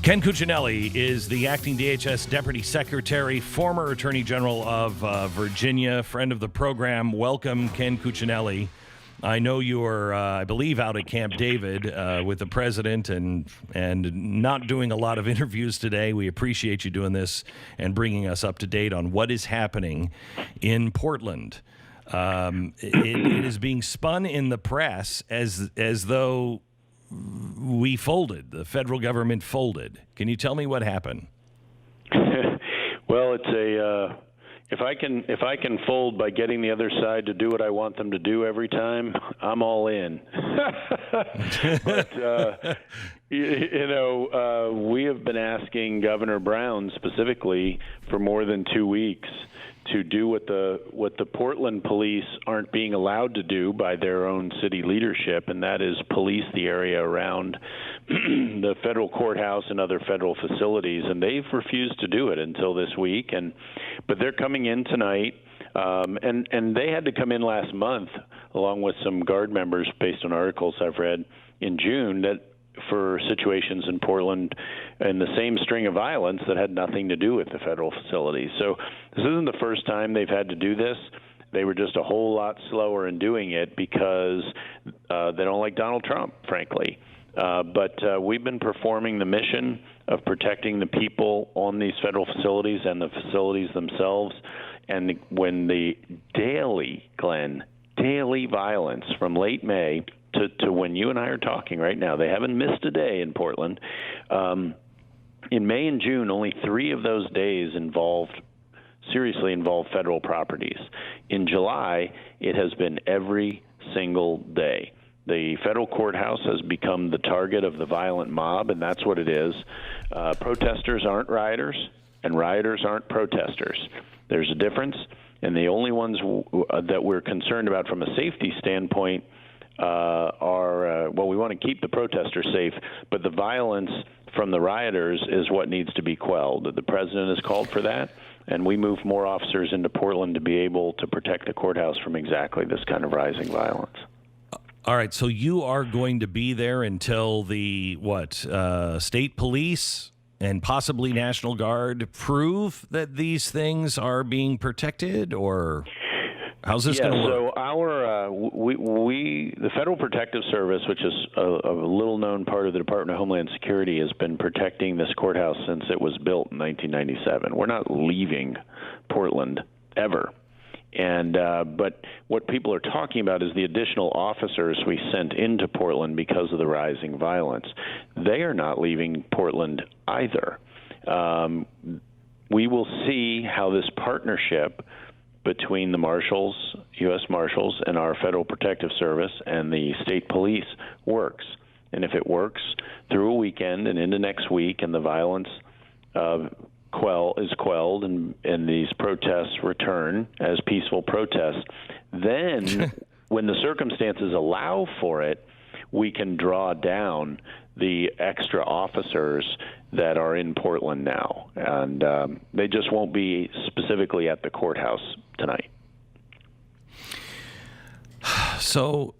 Ken Cuccinelli is the acting DHS Deputy Secretary, former Attorney General of Virginia, friend of the program. Welcome, Ken Cuccinelli. I know you are, I believe, out at Camp David with the president and not doing a lot of interviews today. We appreciate you doing this and bringing us up to date on what is happening in Portland. It is being spun in the press as though we folded, the federal government folded. Can you tell me what happened? Well, it's if I can fold by getting the other side to do what I want them to do every time, I'm all in. But we have been asking Governor Brown specifically for more than 2 weeks to do what the Portland police aren't being allowed to do by their own city leadership, and that is police the area around the federal courthouse and other federal facilities. And they've refused to do it until this week. But they're coming in tonight, and they had to come in last month, along with some Guard members, based on articles I've read in June, that for situations in Portland and the same string of violence that had nothing to do with the federal facilities. So this isn't the first time they've had to do this. They were just a whole lot slower in doing it because they don't like Donald Trump, frankly. But we've been performing the mission of protecting the people on these federal facilities and the facilities themselves. And when the daily violence from late May to when you and I are talking right now, they haven't missed a day in Portland. In May and June, only 3 of those days seriously involved federal properties. In July, it has been every single day. The federal courthouse has become the target of the violent mob, and that's what it is. Protesters aren't rioters, and rioters aren't protesters. There's a difference, and the only ones that we're concerned about from a safety standpoint we want to keep the protesters safe, but the violence from the rioters is what needs to be quelled. The president has called for that, and we move more officers into Portland to be able to protect the courthouse from exactly this kind of rising violence. All right, so you are going to be there until the, state police and possibly National Guard prove that these things are being protected, or how's this going to work? So the Federal Protective Service, which is a little-known part of the Department of Homeland Security, has been protecting this courthouse since it was built in 1997. We're not leaving Portland ever. But what people are talking about is the additional officers we sent into Portland because of the rising violence. They are not leaving Portland either. We will see how this partnership between the marshals, U.S. Marshals, and our Federal Protective Service and the state police works. And if it works through a weekend and into next week, and the violence is quelled and these protests return as peaceful protests, then when the circumstances allow for it, we can draw down the extra officers that are in Portland now. And they just won't be specifically at the courthouse tonight. So,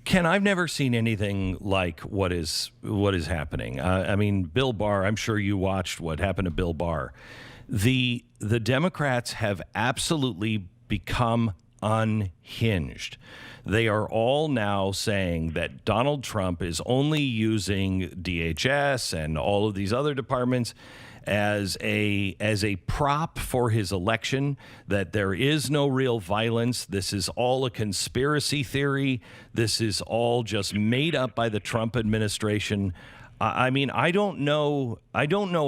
Ken, I've never seen anything like what is happening. I mean, Bill Barr, I'm sure you watched what happened to Bill Barr. The Democrats have absolutely become unhinged. They are all now saying that Donald Trump is only using DHS and all of these other departments as a prop for his election, that there is no real violence. This is all a conspiracy theory. This is all just made up by the Trump administration. I mean, I don't know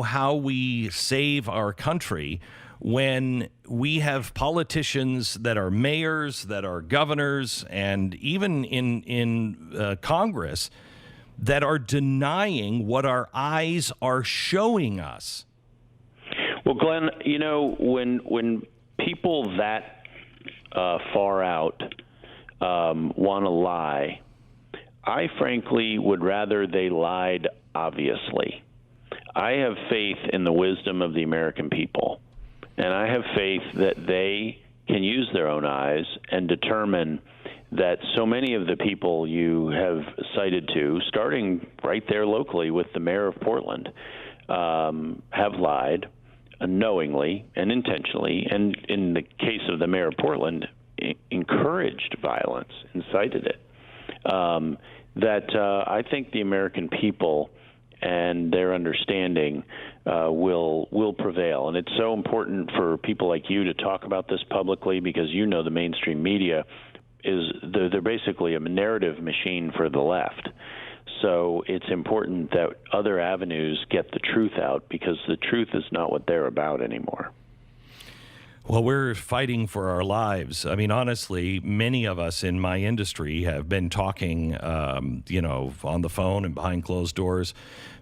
how we save our country when we have politicians that are mayors, that are governors, and even in Congress that are denying what our eyes are showing us. Well, Glenn, when people that far out want to lie, I frankly would rather they lied obviously. I have faith in the wisdom of the American people, and I have faith that they can use their own eyes and determine that so many of the people you have cited to, starting right there locally with the mayor of Portland, have lied knowingly and intentionally, and in the case of the mayor of Portland, encouraged violence, incited it. I think the American people and their understanding will prevail. And it's so important for people like you to talk about this publicly, because the mainstream media they're basically a narrative machine for the left. So it's important that other avenues get the truth out, because the truth is not what they're about anymore. Well, we're fighting for our lives. I mean, honestly, many of us in my industry have been talking, on the phone and behind closed doors.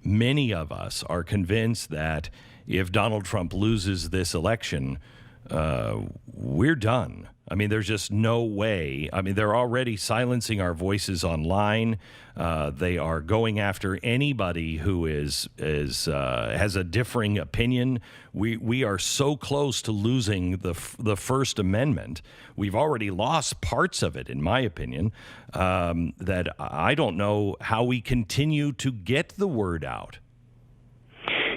Many of us are convinced that if Donald Trump loses this election, we're done. I mean, there's just no way. I mean, they're already silencing our voices online. They are going after anybody who has a differing opinion. We are so close to losing the First Amendment. We've already lost parts of it, in my opinion, that I don't know how we continue to get the word out.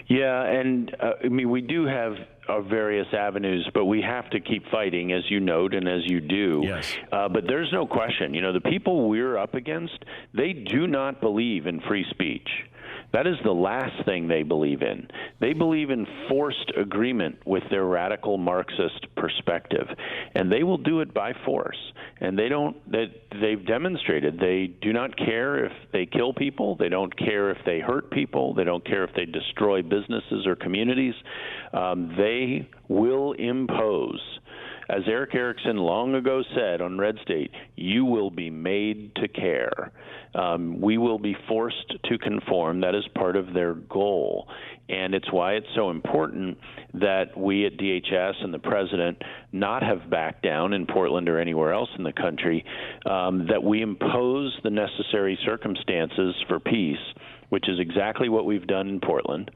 Yeah, and we do have various avenues, but we have to keep fighting, as you note and as you do. Yes. But there's no question. The people we're up against, they do not believe in free speech. That is the last thing they believe in. They believe in forced agreement with their radical Marxist perspective, and they will do it by force. And they've demonstrated they do not care if they kill people, they don't care if they hurt people, they don't care if they destroy businesses or communities. They will impose. As Eric Erickson long ago said on Red State, you will be made to care. We will be forced to conform. That is part of their goal. And it's why it's so important that we at DHS and the president not have backed down in Portland or anywhere else in the country, that we impose the necessary circumstances for peace, which is exactly what we've done in Portland.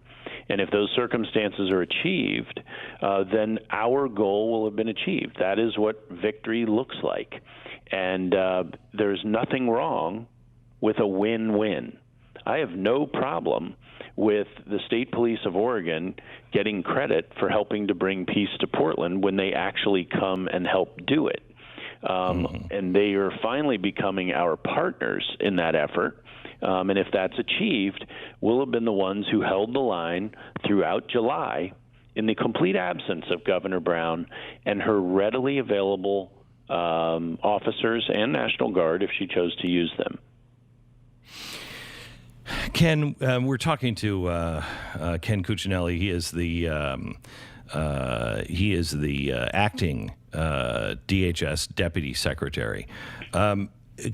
And if those circumstances are achieved, then our goal will have been achieved. That is what victory looks like. And there's nothing wrong with a win-win. I have no problem with the State Police of Oregon getting credit for helping to bring peace to Portland when they actually come and help do it. And they are finally becoming our partners in that effort. And if that's achieved, we'll have been the ones who held the line throughout July in the complete absence of Governor Brown and her readily available officers and National Guard if she chose to use them. Ken, we're talking to Ken Cuccinelli. He is the acting DHS Deputy Secretary.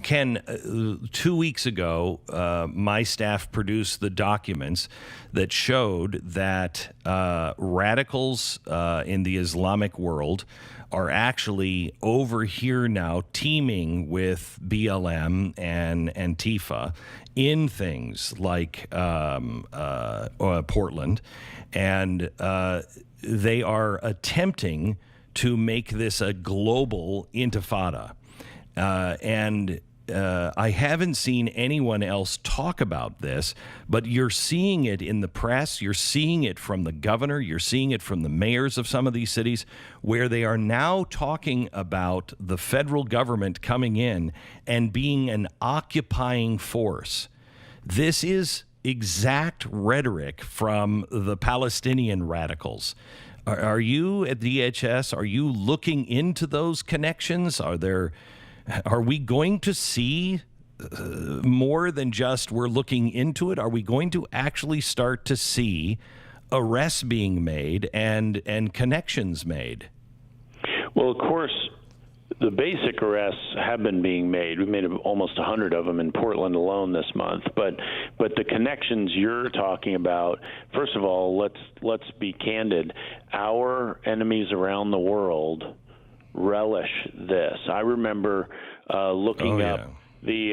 Ken, 2 weeks ago, my staff produced the documents that showed that radicals in the Islamic world are actually over here now teaming with BLM and Antifa in things like Portland, and they are attempting to make this a global intifada. I haven't seen anyone else talk about this, but you're seeing it in the press. You're seeing it from the governor. You're seeing it from the mayors of some of these cities, where they are now talking about the federal government coming in and being an occupying force. This is exact rhetoric from the Palestinian radicals. Are you at DHS? Are you looking into those connections? Are we going to see more than just we're looking into it? Are we going to actually start to see arrests being made and connections made? Well, of course, the basic arrests have been being made. We've made almost 100 of them in Portland alone this month. But the connections you're talking about, first of all, let's be candid. Our enemies around the world relish this. I remember looking up the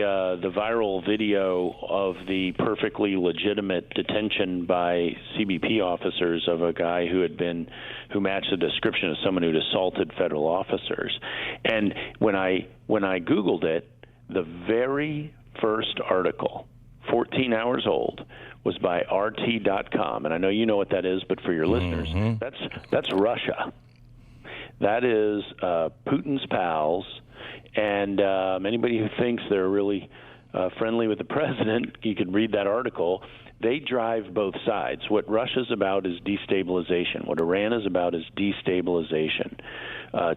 viral video of the perfectly legitimate detention by CBP officers of a guy who matched the description of someone who'd assaulted federal officers. And when I Googled it, the very first article, 14 hours old, was by RT.com, and I know you know what that is, but for your listeners, that's Russia. That is Putin's pals, and anybody who thinks they're really friendly with the president, you could read that article. They drive both sides. What Russia's about is destabilization. What Iran is about is destabilization.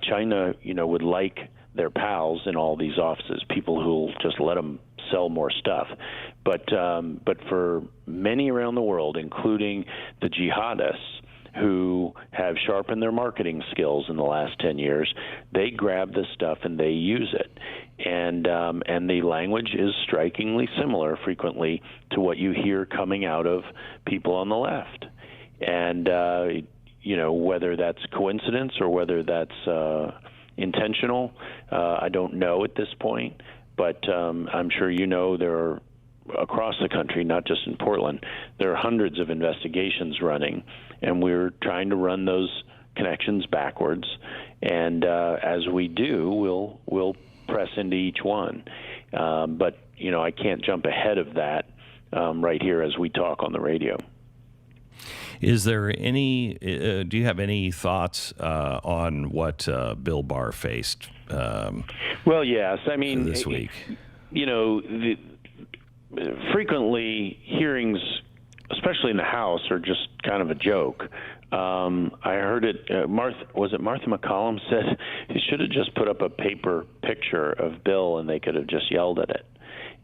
China, would like their pals in all these offices, people who'll just let them sell more stuff. But for many around the world, including the jihadists, who have sharpened their marketing skills in the last 10 years, they grab this stuff and they use it. And the language is strikingly similar frequently to what you hear coming out of people on the left. And, whether that's coincidence or whether that's intentional, I don't know at this point. But I'm sure there are, across the country, not just in Portland, there are hundreds of investigations running, and we're trying to run those connections backwards. And as we do, we'll press into each one. But I can't jump ahead of that right here as we talk on the radio. Is there any? Do you have any thoughts on what Bill Barr faced? Well, yes. I mean, this week, frequently hearings, especially in the House, are just kind of a joke. I heard it. Martha McCollum said he should have just put up a paper picture of Bill, and they could have just yelled at it.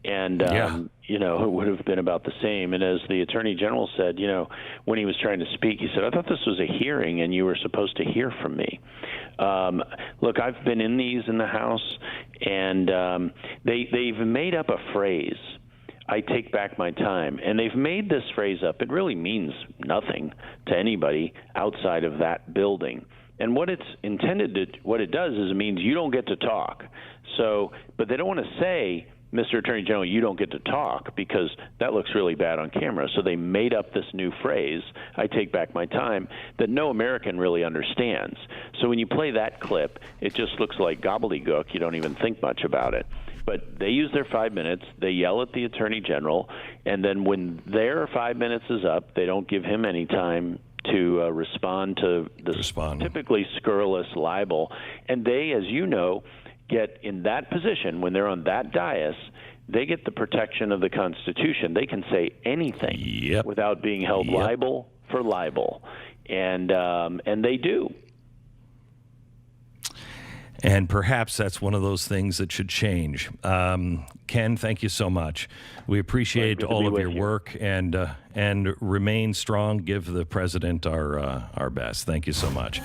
And it would have been about the same. And as the Attorney General said, when he was trying to speak, he said, "I thought this was a hearing, and you were supposed to hear from me." Look, I've been in these in the House, and they've made up a phrase. I take back my time. And they've made this phrase up. It really means nothing to anybody outside of that building. And what it's intended to, what it does is it means you don't get to talk. So, but they don't want to say, "Mr. Attorney General, you don't get to talk," because that looks really bad on camera. So they made up this new phrase, "I take back my time," that no American really understands. So when you play that clip, it just looks like gobbledygook. You don't even think much about it. But they use their 5 minutes, they yell at the Attorney General, and then when their 5 minutes is up, they don't give him any time to respond to this typically scurrilous libel. And they, as you know, get in that position when they're on that dais. They get the protection of the Constitution. They can say anything without being held liable for libel, and they do. And perhaps that's one of those things that should change. Ken, thank you so much. We appreciate all of your work, and remain strong. Give the president our best. Thank you so much.